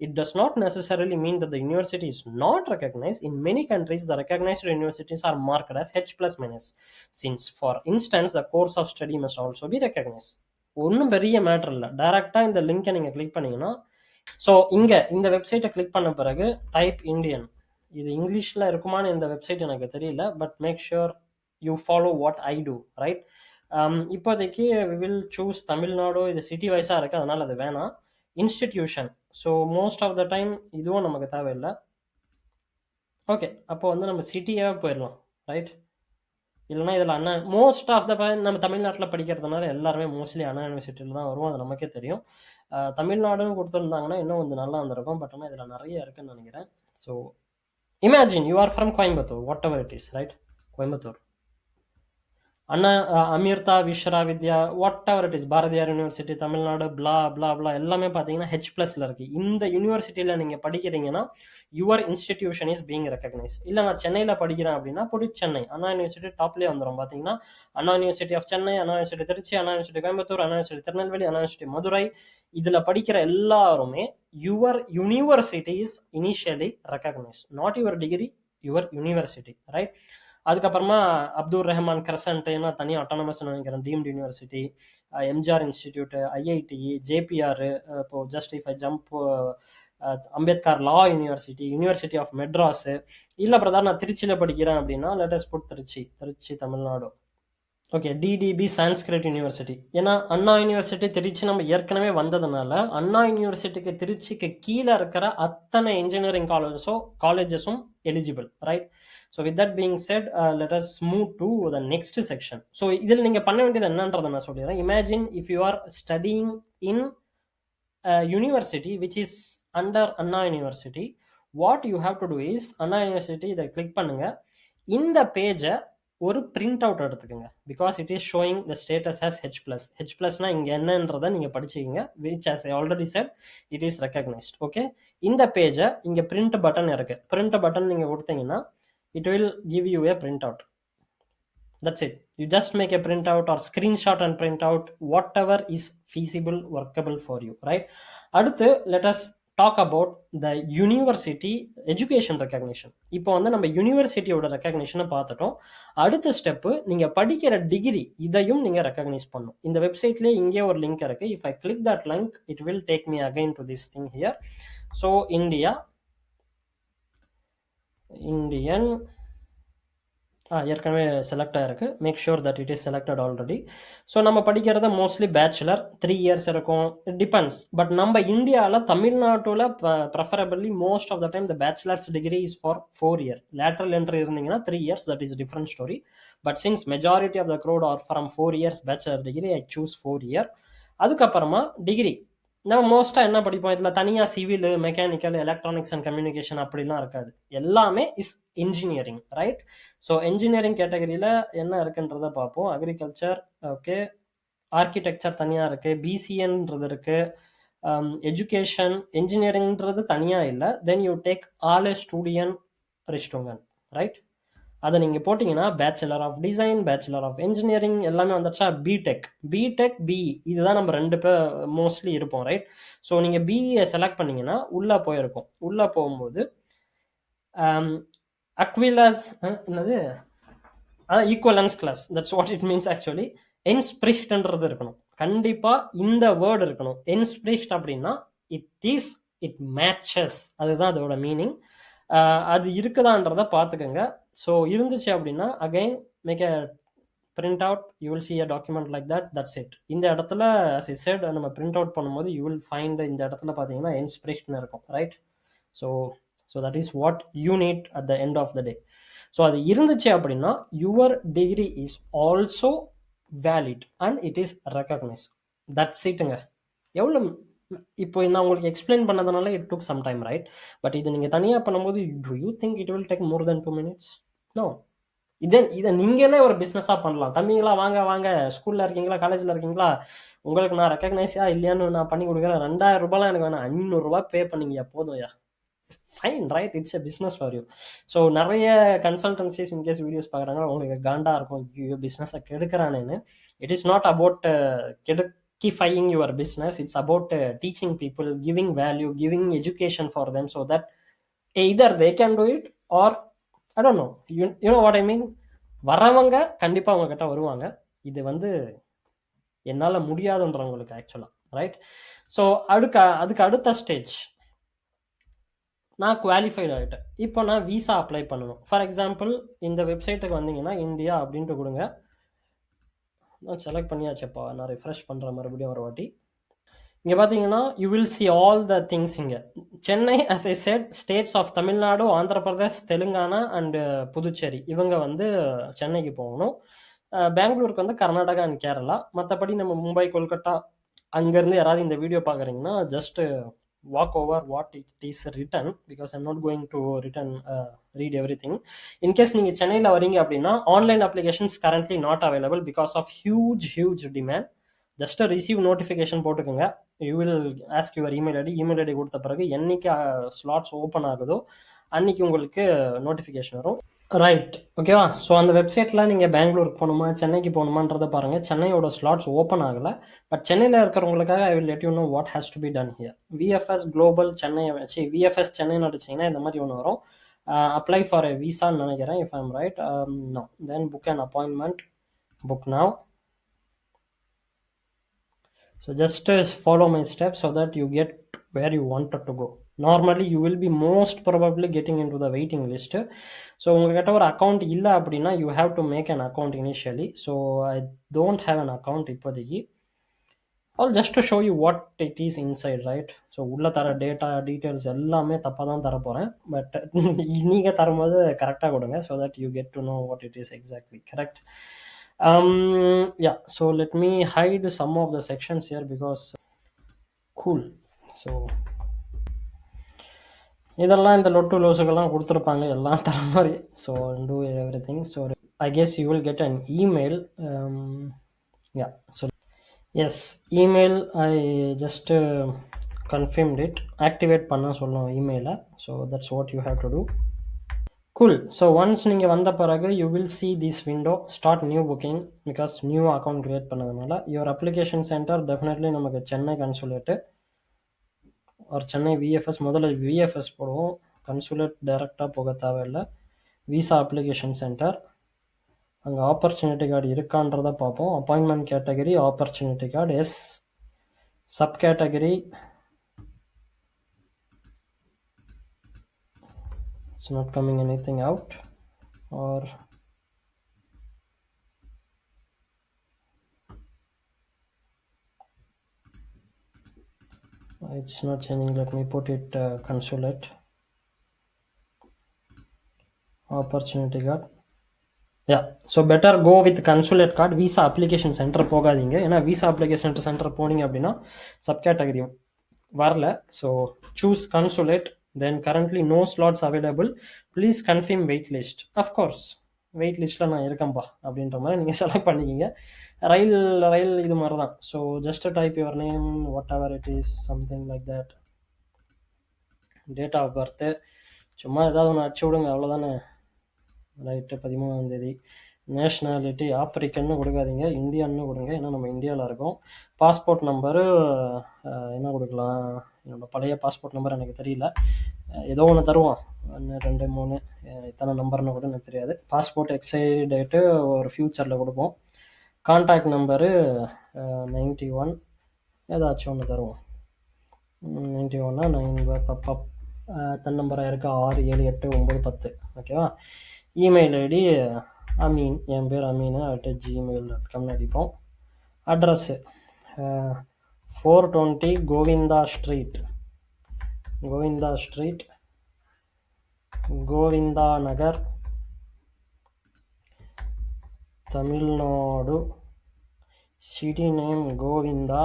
it does not necessarily mean that the university is not recognized. In many countries, the recognized universities are marked as H+-. Since, for instance, the course of study must also be recognized. ஒன்றும் பெரிய matter இல்லை. டைரக்டாக இந்த லிங்கை நீங்கள் click பண்ணீங்கன்னா, so இங்கே இந்த வெப்சைட்டை கிளிக் பண்ண பிறகு டைப் இந்தியன். இது இங்கிலீஷில் இருக்குமான்னு இந்த வெப்சைட் எனக்கு தெரியல, but make sure you follow what I do, right? இப்போதைக்கு வி வில் சூஸ் தமிழ்நாடு. இது சிட்டி வைஸாக இருக்குது, அதனால் அது வேணாம். Institution. So most of the time இதுவும் நமக்கு தேவையில்லை. ஓகே, அப்போ வந்து நம்ம சிட்டியாக போயிடலாம், ரைட்? இல்லைனா இதில் மோஸ்ட் ஆஃப் த நம்ம தமிழ்நாட்டில் படிக்கிறதுனால எல்லாருமே மோஸ்ட்லி அண்ணா யூனிவர்சிட்டியில் தான் வருவோம், அது நமக்கே தெரியும். தமிழ்நாடுன்னு கொடுத்துருந்தாங்கன்னா இன்னும் கொஞ்சம் நல்லா இருந்திருக்கும். பட் ஆனால் இதில் நிறைய இருக்குன்னு நினைக்கிறேன். So imagine you are from Coimbatore, what ever it is, right? Coimbatore Anna Amrita விஸ்வவித்யா, what ever it is, Bharathiyar university Tamil Nadu, பிளா பிளா பிளா எல்லாமே பார்த்தீங்கன்னா H+ல இருக்குது. இந்த யூனிவர்சிட்டியில் நீங்கள் படிக்கிறீங்கன்னா your institution is being recognise. இல்லை நான் சென்னையில் படிக்கிறேன் அப்படின்னா புடி சென்னை, அண்ணா யூனிவர்சிட்டி டாப்லேயே வந்துடும். பார்த்தீங்கன்னா Anna university of Chennai, Anna university Trichy, Anna university Coimbatore, Anna university Tirunelveli, Anna university Madurai. இதில் படிக்கிற எல்லாருமே your university is initially recognise, not your degree, your university, right? அதுக்கப்புறமா அப்துல் ரஹ்மான் கிரசன்ட், ஏன்னா தனியாக அட்டானமஸ் நினைக்கிறேன், deemed university, MGR institute, IIT, JBR, இப்போ just if I jump Ambedkar law university, university of Madras. இல்லை brother நான் திருச்சியில் படிக்கிறேன் அப்படின்னா let's put Trichy Tamil Nadu. Okay, TDP Sanskrit university. ஏன்னா அண்ணா யூனிவர்சிட்டி திருச்சி நம்ம ஏற்கனவே வந்ததுனால அண்ணா யூனிவர்சிட்டிக்கு திருச்சிக்கு கீழே இருக்கிற அத்தனை இன்ஜினியரிங் காலேஜஸும் eligible, right? So with that being set, let us move to the next section. So இதில் நீங்கள் பண்ண வேண்டியது என்னன்றதை நான் சொல்லிடுறேன். Imagine if you are studying in university which is under Anna university, what you have to do is, Anna university இதை click பண்ணுங்க. இந்த பேஜை ஒரு பிரிண்ட் அவுட் எடுத்துக்கோங்க, because it is showing the status has H+. H+னா இங்கே என்னன்றதை நீங்கள் படிச்சுக்கிங்க, which as I already set it is recognised. Okay, இந்த பேஜை இங்கே பிரிண்ட் பட்டன் இருக்குது. பிரிண்ட் பட்டன் நீங்கள் கொடுத்தீங்கன்னா it will give you a printout. That's it. You just make a printout or screenshot and print out whatever is feasible, workable for you, right? அடுத்து let us talk about the university education recognition. இப்போ வந்து நம்ம யூனிவர்சிட்டியோட ரெக்கக்னிஷனை பார்த்துட்டோம். அடுத்த step நீங்கள் படிக்கிற degree இதையும் நீங்கள் ரெக்கக்னைஸ் பண்ணணும். இந்த வெப்சைட்லேயே இங்கே ஒரு லிங்க் இருக்கு. If I click that link it will take me again to this thing here. So Indian ஏற்கனவே செலக்ட் ஆகிருக்கு. Make sure that it is selected already. So நம்ம படிக்கிறத மோஸ்ட்லி பேச்சுலர் 3 இயர்ஸ் இருக்கும், இட் டிபெண்ட்ஸ். பட் நம்ம இந்தியாவில் தமிழ்நாட்டில் preferably most of the time the bachelors degree is for 4 year. Lateral entry இருந்தீங்கன்னா 3 years, that is different story. But since majority of the crowd are from 4 years bachelor degree, I choose 4 year. அதுக்கப்புறமா degree நம்ம மோஸ்ட்டாக என்ன படிப்போம், இதில் தனியாக civil, mechanical, electronics and communication அப்படிலாம் இருக்காது. எல்லாமே is engineering, right? So engineering கேட்டகரியில் என்ன இருக்குன்றதை பார்ப்போம். அக்ரிகல்ச்சர், ஓகே, ஆர்கிடெக்சர் தனியாக இருக்குது, பிசிஎன்றது இருக்குது, எஜுகேஷன், இன்ஜினியரிங்கிறது தனியாக இல்லை. தென் யூ டேக் ஆல் ஸ்டூடியன் ரிஸ்டுங்கன், ரைட்? அதை நீங்கள் போட்டிங்கன்னா bachelor of design, bachelor of engineering எல்லாமே வந்துடுச்சா. பிடெக் பிஇ இதுதான் நம்ம 2 பேர் மோஸ்ட்லி இருப்போம், ரைட்? ஸோ நீங்கள் பிஇயை செலக்ட் பண்ணிங்கன்னா உள்ளே போயிருக்கும். உள்ளே போகும்போது அக்விலாஸ் என்னது, அதான் equivalence class, that's what it means actually. என்ஸ்பிரிஷ்ட்ன்றது இருக்கணும், கண்டிப்பாக இந்த வேர்டு இருக்கணும். என்ஸ்பிரிஷ்ட் அப்படின்னா இட் மேட்சஸ், அதுதான் அதோட மீனிங். அது இருக்குதான்றதை பார்த்துக்கோங்க. ஸோ இருந்துச்சு அப்படின்னா again make a print out, you will see a document like that, that's it. இந்த இடத்துல as I said நம்ம பிரிண்ட் அவுட் பண்ணும்போது யூ வில் ஃபைண்ட் இந்த இடத்துல பார்த்தீங்கன்னா இன்ஸ்பிரேஷன் இருக்கும், right? So that is what you need at the end of the day. So அது இருந்துச்சு அப்படின்னா your degree is also valid and it is recognise. That's இட்டுங்க. எவ்வளோ இப்போ நான் உங்களுக்கு எக்ஸ்பிளைன் பண்ணதுனால it took some time, right? But இது நீங்கள் தனியாக பண்ணும்போது do you think it will take more then 2 minutes? No. இதை நீங்களே ஒரு பிஸ்னஸாக பண்ணலாம். தம்பிங்களா வாங்க வாங்க, ஸ்கூலில் இருக்கீங்களா, காலேஜில் இருக்கீங்களா, உங்களுக்கு நான் ரெக்கக்னைஸா இல்லையான்னு நான் பண்ணி கொடுக்குறேன். 2000 ரூபாய்லாம் எனக்கு வேணாம், 500 ரூபாய் பே பண்ணிங்க போதும்யா, fine, right? It's a business for you. So நிறைய கன்சல்டன்சிஸ் இன்கேஸ் வீடியோஸ் பார்க்குறாங்க, உங்களுக்கு காண்டா இருக்கும் பிஸ்னஸை கெடுக்கிறானேன்னு. இட் இஸ் நாட் அபவுட் கெடுக்கிஃபையிங் your business, it's about teaching people, giving value, giving education for them, so that either they can do it or I don't know, you know what I mean. வரவங்க கண்டிப்பாக உங்ககிட்ட வருவாங்க. இது வந்து என்னால் முடியாதுன்றவங்களுக்கு ஆக்சுவலாக, right? So அதுக்கு அடுத்த ஸ்டேஜ், நான் குவாலிஃபைடு ஆகிட்டேன். இப்போ நான் விசா அப்ளை பண்ணணும். ஃபார் எக்ஸாம்பிள் இந்த வெப்சைட்டுக்கு வந்தீங்கன்னா இந்தியா அப்படின்ட்டு கொடுங்க. நான் செலக்ட் பண்ணியாச்சப்பா, நான் ரிஃப்ரெஷ் பண்ணுறேன் மறுபடியும் ஒரு வாட்டி. இங்கே பார்த்தீங்கன்னா you will see all the things. இங்கே Chennai, as I said, states of Tamil Nadu, Andhra Pradesh, Telangana and Puducherry, இவங்க வந்து சென்னைக்கு போகணும். பெங்களூருக்கு வந்து கர்நாடகா அண்ட் கேரளா. மற்றபடி நம்ம மும்பை, கொல்கட்டா அங்கேருந்து யாராவது இந்த வீடியோ பார்க்குறீங்கன்னா just walk over what it is written, because I'm not going to read everything. In case நீங்க சென்னையில் வரீங்க அப்படின்னா online applications currently not available because of huge demand. Just receive notification போட்டுக்கோங்க. You will ask your email ID. Email ID கொடுத்த பிறகு என்னைக்கு slots open ஆகுதோ அன்னைக்கு உங்களுக்கு நோட்டிஃபிகேஷன் வரும், ரைட்? ஓகேவா? ஸோ அந்த வெப்சைட்டில் நீங்கள் பெங்களூருக்கு போகணுமா, சென்னைக்கு போகணுமான்றதை பாருங்கள். சென்னையோட ஸ்லாட்ஸ் ஓப்பன் ஆகலை. பட் சென்னையில் இருக்கிறவங்களுக்காக I will let you know what has to be done here. VFS global Chennai வச்சு விஎஃப்எஸ் சென்னைன்னு அடிச்சிங்கன்னா இந்த மாதிரி ஒன்று வரும். அப்ளை ஃபார் எ விசான்னு நினைக்கிறேன், if I'm right. No, then book an appointment, book now. So just follow my steps so that you get where you wanted to go. Normally you will be most probably getting into the waiting list. So உங்ககிட்ட ஒரு account இல்லை அப்படின்னா you have to make an account initially. So I don't have an account இப்போதைக்கு. I'll just to show you what it is inside, right? So உள்ள தர data details எல்லாமே தப்பாக தான் தர போகிறேன். பட் நீங்கள் தரும்போது கரெக்டாக கொடுங்க so that you get to know what it is exactly, correct? Yeah, so let me hide some of the sections here because cool. So இதெல்லாம் இந்த லொட்டு லோசுக்கெல்லாம் கொடுத்துருப்பாங்க எல்லாம் தர மாதிரி. So do everything. So I guess you will get an email. Yeah, so yes, email I just confirmed it. Activate பண்ண சொல்லும் இமெயிலை. So that's what you have to do. Cool. So once நீங்கள் வந்த பிறகு you will see this window, start new booking, because new account create பண்ணதுனால your application center definitely நமக்கு Chennai consulate. Or Chennai VFS. முதல்ல VFS போடுவோம். Consulate டைரெக்டாக போக தேவையில்லை. விசா அப்ளிகேஷன் சென்டர், அங்கே ஆப்பர்ச்சுனிட்டி கார்டு இருக்கான்றதை பார்ப்போம். Appointment category opportunity card, yes. Sub category it's not coming anything out, or it's not changing. Let me put it consulate opportunity card. Yeah, so better go with consulate card. Visa application center போகாதீங்க. ஏன்னா visa application center போனீங்க அப்படின்னா sub category வரல. So choose consulate. Then currently no slots available, please confirm wait list. Of course wait லிஸ்ட்டில் நான் இருக்கேன்ப்பா அப்படின்ற மாதிரி நீங்கள் செலக்ட் பண்ணிக்கிங்க. ரயில் இது மாதிரி தான். So just type your name, whatever it is, something like that. Date of birth சும்மா ஏதாவது ஒன்று அடிச்சு விடுங்க, அவ்வளோதானே. ரைட்டு, 13ஆம் தேதி. நேஷ்னாலிட்டி ஆப்ரிக்கன்னு கொடுக்காதீங்க, இந்தியன்னு கொடுங்க, ஏன்னா நம்ம இந்தியாவில் இருக்கோம். பாஸ்போர்ட் நம்பரு என்ன கொடுக்கலாம்? என்னோடய பழைய பாஸ்போர்ட் நம்பர் எனக்கு தெரியல, ஏதோ ஒன்று தருவோம். 1 2 3 இத்தனை நம்பர்னு கூட எனக்கு தெரியாது. பாஸ்போர்ட் எக்ஸ்பைரி டேட்டு ஒரு ஃப்யூச்சரில் கொடுப்போம். கான்டாக்ட் நம்பரு 91 ஏதாச்சும் ஒன்று தருவோம். 91 9 தன் நம்பராக இருக்கா 6 7 8 9 10. ஓகேவா? இமெயில் ஐடி அமீன், என் பேர் அமீன் @gmail.com அடிப்போம். Address 420 Govinda street, Govinda Nagar, Tamil Nadu. City name Govinda.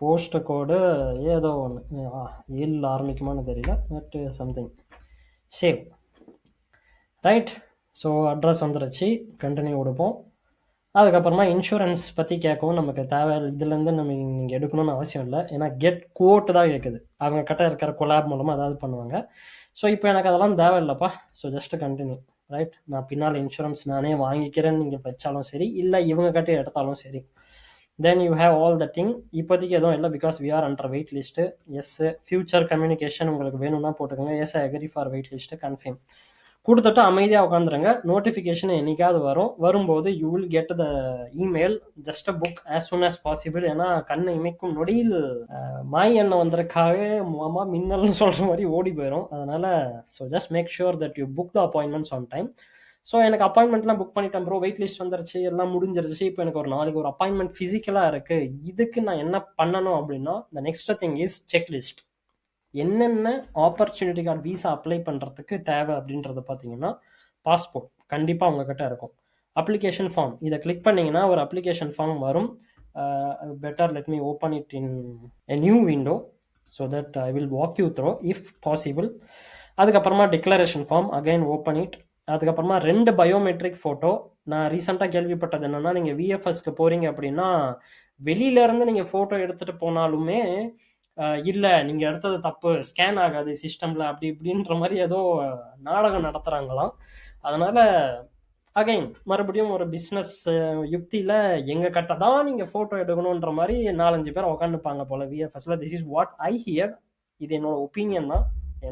Post code ஏதோ ஒன்று ஏழில் ஆரம்பிக்குமான்னு தெரியல, but something. Save. Right. So address வந்துடுச்சு. கண்டினியூ கொடுப்போம். அதுக்கப்புறமா இன்சூரன்ஸ் பற்றி கேட்கவும் நமக்கு தேவை. இதுலேருந்து நம்ம நீங்கள் எடுக்கணும்னு அவசியம் இல்லை, ஏன்னா கெட் கோட் தான் கேட்குது. அவங்க கிட்ட இருக்கிற கொலாப் மூலமாக அதாவது பண்ணுவாங்க. ஸோ இப்போ எனக்கு அதெல்லாம் தேவையில்லைப்பா. So just continue. ரைட். நான் பின்னால் இன்சூரன்ஸ் நானே வாங்கிக்கிறேன்னு நீங்கள் வச்சாலும் சரி, இல்லை இவங்க கிட்டே எடுத்தாலும் சரி. Then you have all the thing. இப்போதைக்கு எதுவும் இல்லை, because we are under wait list. Yes. Future communication உங்களுக்கு வேணும்னா போட்டுக்கோங்க. Yes, I agree for wait list, confirm கொடுத்துட்டு அமைதியாக உட்காந்துருங்க. நோட்டிஃபிகேஷன் என்னைக்காவது வரும்போது you will get the email. Just book as soon as possible. ஏன்னா கண்ணை இமைக்கும் நொடியில் மாய் எண்ணெய் வந்ததுக்காகவே மாமா மின்னல்னு சொல்கிற மாதிரி ஓடி போயிடும். அதனால் so just make sure that you book the appointments on time. So எனக்கு அப்பாயின்மெண்ட்லாம் புக் பண்ணிட்டேன் ப்ரோ, வெயிட் லிஸ்ட் வந்துருச்சு, எல்லாம் முடிஞ்சிருச்சு. இப்போ எனக்கு ஒரு நாளைக்கு ஒரு அப்பாயின்மெண்ட் ஃபிசிக்கலாக இருக்குது. இதுக்கு நான் என்ன பண்ணணும் அப்படின்னா, the next thing is check list. என்னென்ன ஆப்பர்ச்சுனிட்டி கார்டு விசா அப்ளை பண்ணுறதுக்கு தேவை அப்படின்றத பார்த்தீங்கன்னா, பாஸ்போர்ட் கண்டிப்பாக உங்ககிட்ட இருக்கும். அப்ளிகேஷன் ஃபார்ம், இதை கிளிக் பண்ணிங்கன்னா ஒரு அப்ளிகேஷன் ஃபார்ம் வரும். Better let me open it in a new window so that I will walk you through if possible. அதுக்கப்புறமா declaration form, again open it. அதுக்கப்புறமா 2 பயோமெட்ரிக் ஃபோட்டோ. நான் ரீசெண்டாக கேள்விப்பட்டது என்னென்னா, நீங்கள் விஎஃப்எஸ்க்கு போகிறீங்க அப்படின்னா வெளியிலேருந்து நீங்கள் ஃபோட்டோ எடுத்துகிட்டு போனாலுமே இல்லை நீங்கள் எடுத்தது தப்பு, ஸ்கேன் ஆகாது சிஸ்டமில், அப்படி இப்படின்ற மாதிரி ஏதோ நாடகம் நடத்துகிறாங்களாம். அதனால் அகைன் மறுபடியும் ஒரு பிஸ்னஸ் யுக்தியில் எங்கள் கிட்ட தான் நீங்கள் ஃபோட்டோ எடுக்கணுன்ற மாதிரி 4-5 பேர் உட்காந்துப்பாங்க போல் விஎஃப்எஸ்ல. This is what I hear. இது என்னோட ஒப்பீனியன் தான்,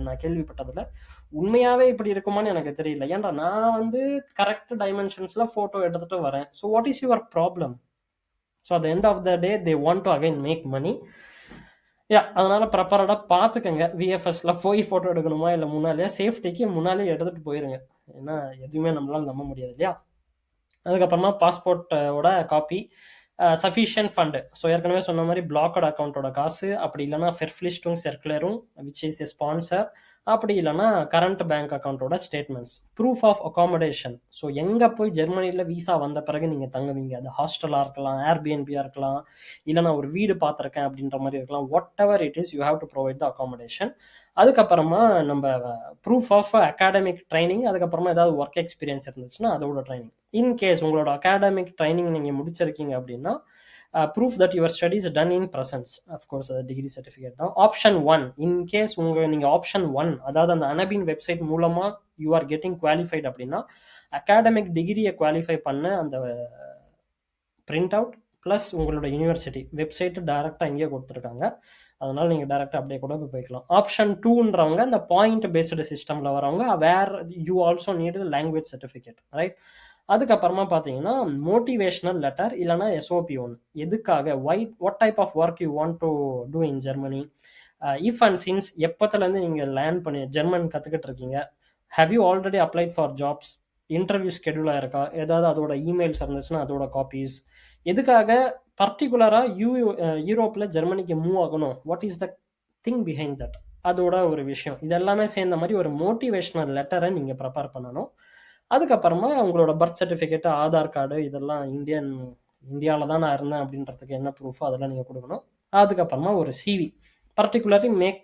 நான் கேள்விப்பட்டதில். உண்மையாகவே இப்படி இருக்குமான்னு எனக்கு தெரியல. ஏன்டா நான் கரெக்ட் டைமென்ஷன்ஸில் ஃபோட்டோ எடுத்துகிட்டு வரேன். So what is your problem? So at the end of the day they want to again make money. அதனால ப்ராப்பராக பார்த்துக்கங்க. விஎஃப்எஸ்ல போய் ஃபோட்டோ எடுக்கணுமா இல்லை முன்னாலேயே சேஃப்டிக்கு முன்னாலே எடுத்துகிட்டு போயிருங்க. ஏன்னா எதுவுமே நம்மளால் நம்ப முடியாது இல்லையா? அதுக்கப்புறமா பாஸ்போர்ட்டோட காப்பி, சஃபிஷியன்ட் ஃபண்டு. ஸோ ஏற்கனவே சொன்ன மாதிரி பிளாக்கட் அக்கௌண்ட்டோட காசு, அப்படி இல்லைனா ஃபெர்ஃப்லிஸ்ட்டும் சர்க்குலரும் விச் இஸ் எ ஸ்பான்சர், அப்படி இல்லைனா கரண்ட் பேங்க் அக்கௌண்ட்டோட statements, proof of accommodation. So எங்கே போய் ஜெர்மனியில் விசா வந்த பிறகு நீங்கள் தங்குவீங்க, அது ஹாஸ்டலாக இருக்கலாம், ஏர்பிஎன்பியாக இருக்கலாம், இல்லைனா ஒரு வீடு பார்த்துருக்கேன் அப்படின்ற மாதிரி இருக்கலாம். What ever it is, you have to provide the accommodation. அதுக்கப்புறமா நம்ம ப்ரூஃப் ஆஃப் அகாடமிக் ட்ரைனிங், அதுக்கப்புறமா ஏதாவது ஒர்க் எக்ஸ்பீரியன்ஸ் இருந்துச்சுன்னா அதோட ட்ரைனிங். இன்கேஸ் உங்களோட அகாடமிக் ட்ரைனிங் நீங்கள் முடிச்சிருக்கீங்க அப்படின்னா proof that your studies done in presence, of course degree certificate தான். ஆப்ஷன் 1, இன்கேஸ் நீங்கள் ஆப்ஷன் 1 அதாவது அந்த அனபின் வெப்சைட் மூலமாக யூ ஆர் கெட்டிங் குவாலிஃபைட் அப்படின்னா, அகாடமிக் டிகிரியை குவாலிஃபை பண்ண அந்த பிரிண்ட் அவுட் ப்ளஸ் உங்களோட யூனிவர்சிட்டி வெப்சைட்டு டைரெக்டாக இங்கே கொடுத்துருக்காங்க. அதனால நீங்கள் டேரெக்டாக அப்படியே கூட போய்க்கலாம். ஆப்ஷன் 2ன்றவங்க இந்த பாயிண்ட் பேஸ்டு சிஸ்டமில் வரவங்க where you also need language certificate, right? அதுக்கப்புறமா பார்த்தீங்கன்னா மோட்டிவேஷனல் லெட்டர் இல்லைனா எஸ்ஓபி ஒன். எதுக்காக, what type of work you want to do in Germany, if and since எப்போத்துலேருந்து நீங்கள் லேர்ன் பண்ணி ஜெர்மன் கற்றுக்கிட்டு இருக்கீங்க, have you already applied for jobs, interview schedule ஆயிருக்கா, ஏதாவது அதோட இமெயில்ஸ் இருந்துச்சுன்னா அதோட காப்பீஸ், எதுக்காக பர்டிகுலராக யூரோப்பில் ஜெர்மனிக்கு மூவ் ஆகணும், what is the thing behind that, அதோட ஒரு விஷயம். இது எல்லாமே சேர்ந்த மாதிரி ஒரு மோட்டிவேஷனல் லெட்டரை நீங்கள் ப்ரிப்பேர் பண்ணணும். அதுக்கப்புறமா உங்களோட பர்த் சர்டிஃபிகேட், ஆதார் கார்டு, இதெல்லாம் இந்தியாவில் தான் நான் இருந்தேன் அப்படின்றதுக்கு என்ன ப்ரூஃபோ அதெல்லாம் நீங்கள் கொடுக்கணும். அதுக்கப்புறமா ஒரு CV, particularly make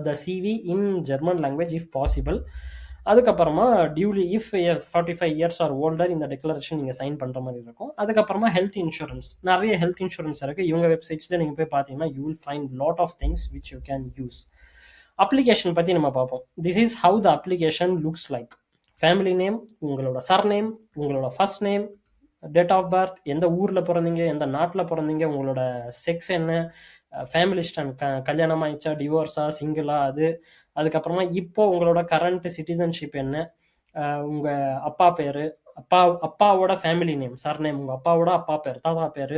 the CV in German language if possible. அதுக்கப்புறமா duly if 45 years or older இந்த டிக்ளரேஷன் நீங்கள் சைன் பண்ணுற மாதிரி இருக்கும். அதுக்கப்புறமா ஹெல்த் இன்சூரன்ஸ், நிறைய ஹெல்த் இன்சூரன்ஸ் இருக்குது. இவங்க வெப்சைட்ஸில் நீங்கள் போய் பார்த்தீங்கன்னா you will find lot of things which you can use. Application பற்றி நம்ம பார்ப்போம். This is how the application looks like. Family name, உங்களோட சர்நேம், உங்களோட first name, date of birth, எந்த ஊரில் பிறந்தீங்க, எந்த நாட்டில் பிறந்தீங்க, உங்களோட செக்ஸ் என்ன, ஃபேமிலி ஸ்டாண்ட், கல்யாணம் ஆயிடுச்சா, டிவோர்ஸா, சிங்கிளா, அதுக்கப்புறமா இப்போ உங்களோட கரண்ட் சிட்டிசன்ஷிப் என்ன, உங்கள் அப்பா பேர், அப்பாவோட ஃபேமிலி நேம், சர்நேம், உங்கள் அப்பாவோட அப்பா பேர், தாத்தா பேர்,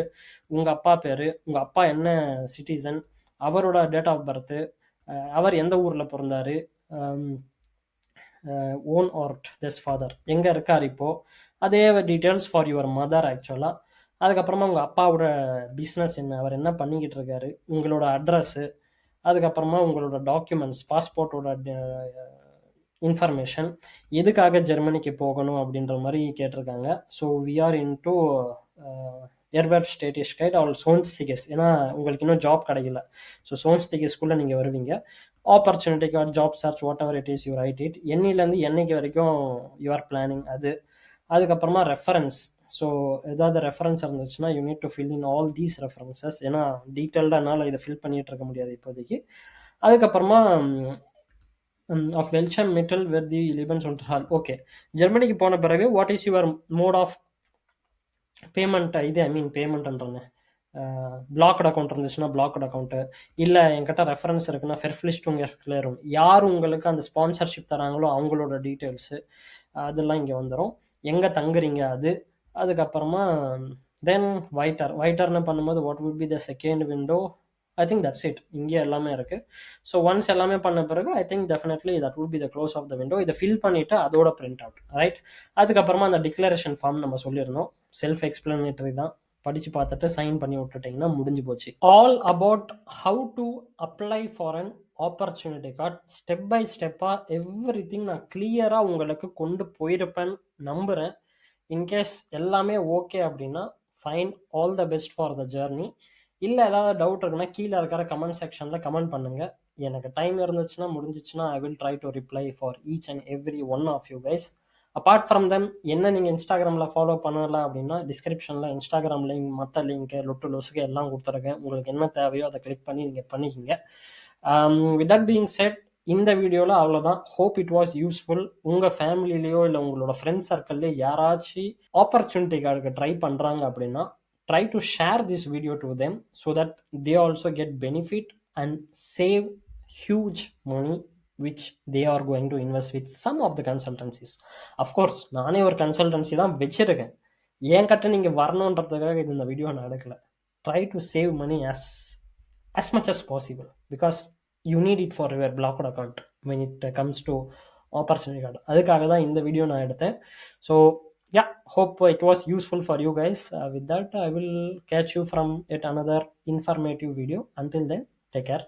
உங்கள் அப்பா பேர், உங்கள் அப்பா என்ன சிட்டிசன், அவரோட டேட் ஆஃப் பர்த்து, அவர் எந்த ஊரில் பிறந்தாரு, ஓன் ஆர் திஸ் ஃபாதர் எங்கே இருக்கார் இப்போது, அதே டீட்டெயில்ஸ் ஃபார் யுவர் மதர் ஆக்சுவலாக. அதுக்கப்புறமா உங்கள் அப்பாவோட பிஸ்னஸ் என்ன, அவர் என்ன பண்ணிக்கிட்டு இருக்காரு, உங்களோட அட்ரஸ்ஸு, அதுக்கப்புறமா உங்களோட டாக்குமெண்ட்ஸ், பாஸ்போர்ட்டோட இன்ஃபர்மேஷன், எதுக்காக ஜெர்மனிக்கு போகணும் அப்படின்ற மாதிரி கேட்டிருக்காங்க. ஸோ வி ஆர் இன்டு எர்வர் ஸ்டேட்டிஷ் கைட் ஆல் சோன்ஸ்திகஸ், ஏன்னா உங்களுக்கு இன்னும் ஜாப் கிடைக்கல. ஸோ சோன்ஸ்திகஸ்குள்ளே நீங்கள் வருவீங்க. Opportunity card, job search, whatever it is you write it, என்னையிலேருந்து என்னைக்கு வரைக்கும் யூ ஆர் பிளானிங் அதுக்கப்புறமா ரெஃபரன்ஸ். ஸோ ஏதாவது ரெஃபரன்ஸ் இருந்துச்சுன்னா you need to fill in all these references, ஏன்னா டீட்டெயில்டாக என்னால் இதை ஃபில் பண்ணிகிட்டு இருக்க முடியாது இப்போதைக்கு. அதுக்கப்புறமா ஆஃப் வெல்ஷம் மிட்டல் வெர் தி லிபன்ஸ் ஹால். ஓகே, ஜெர்மனிக்கு போன பிறகு what is your mode of payment, பேமெண்ட்ன்றேன், பிளாக்டு அக்கௌண்ட் இருந்துச்சுன்னா பிளாக்டு அக்கௌண்ட்டு, இல்லை என்கிட்ட ரெஃபரன்ஸ் இருக்குன்னா ஃபெர்ஃப்லிஸ்டும் கிளியரும், யார் உங்களுக்கு அந்த ஸ்பான்சர்ஷிப் தராங்களோ அவங்களோட டீட்டெயில்ஸு அதெல்லாம் இங்கே வந்துடும். எங்கே தங்குறீங்க அதுக்கப்புறமா தென் வைட்டர்னு பண்ணும்போது what would be the second window, I think that's it. இங்கே எல்லாமே இருக்குது. ஸோ ஒன்ஸ் எல்லாமே பண்ண பிறகு I think definitely that would be the close of the window. இதை ஃபில் பண்ணிவிட்டு அதோட பிரிண்ட் அவுட், ரைட்? அதுக்கப்புறமா அந்த டிக்ளரேஷன் ஃபார்ம் நம்ம சொல்லியிருந்தோம், செல்ஃப் எக்ஸ்பிளனேட்டரி தான், படித்து பார்த்துட்டு சைன் பண்ணி விட்டுட்டிங்கன்னா முடிஞ்சு போச்சு. All about how to apply for an opportunity card, step by ஸ்டெப்பாக எவ்ரி திங் நான் கிளியராக உங்களுக்கு கொண்டு போயிருப்பேன்னு நம்புகிறேன். இன்கேஸ் எல்லாமே ஓகே அப்படின்னா fine, all the best for the journey. இல்லை ஏதாவது டவுட் இருக்குன்னா கீழே இருக்கிற கமெண்ட் செக்ஷனில் கமெண்ட் பண்ணுங்கள். எனக்கு டைம் இருந்துச்சுன்னா முடிஞ்சிச்சுன்னா I will try to reply for each and every one of you guys. Apart from them, என்ன நீங்கள் இன்ஸ்டாகிராமில் ஃபாலோ பண்ணல அப்படின்னா டிஸ்கிரிப்ஷனில் இன்ஸ்டாகிராம் லிங்க், மற்ற லிங்க்கு, லொசுக்கு எல்லாம் கொடுத்துருக்கேன். உங்களுக்கு என்ன தேவையோ அதை கிளிக் பண்ணி நீங்கள் பண்ணிக்கிங்க. வித் தட் பீயிங் செட், இந்த வீடியோவில் அவ்வளோதான். Hope it was useful. உங்கள் ஃபேமிலிலேயோ இல்லை உங்களோட ஃப்ரெண்ட்ஸ் சர்க்கிள்லேயோ யாராச்சும் ஆப்பர்ச்சுனிட்டி கார்டுக்கு ட்ரை பண்ணுறாங்க அப்படின்னா try to share this video to them so that they also get benefit and save huge money which they are going to invest with some of the consultancies. Of course நானே ஒரு consultancy தான் வச்சிருக்கேன், ஏன் கட்ட நீங்கள் வரணுன்றதுக்காக இது இந்த video நான் எடுக்கல. Try to save money as much as possible because you need it for your blocked account when it comes to opportunity card. அதுக்காக தான் இந்த வீடியோ நான் எடுத்தேன். So yeah, hope it was useful for you guys. With that I will catch you from yet another informative video. Until then, take care.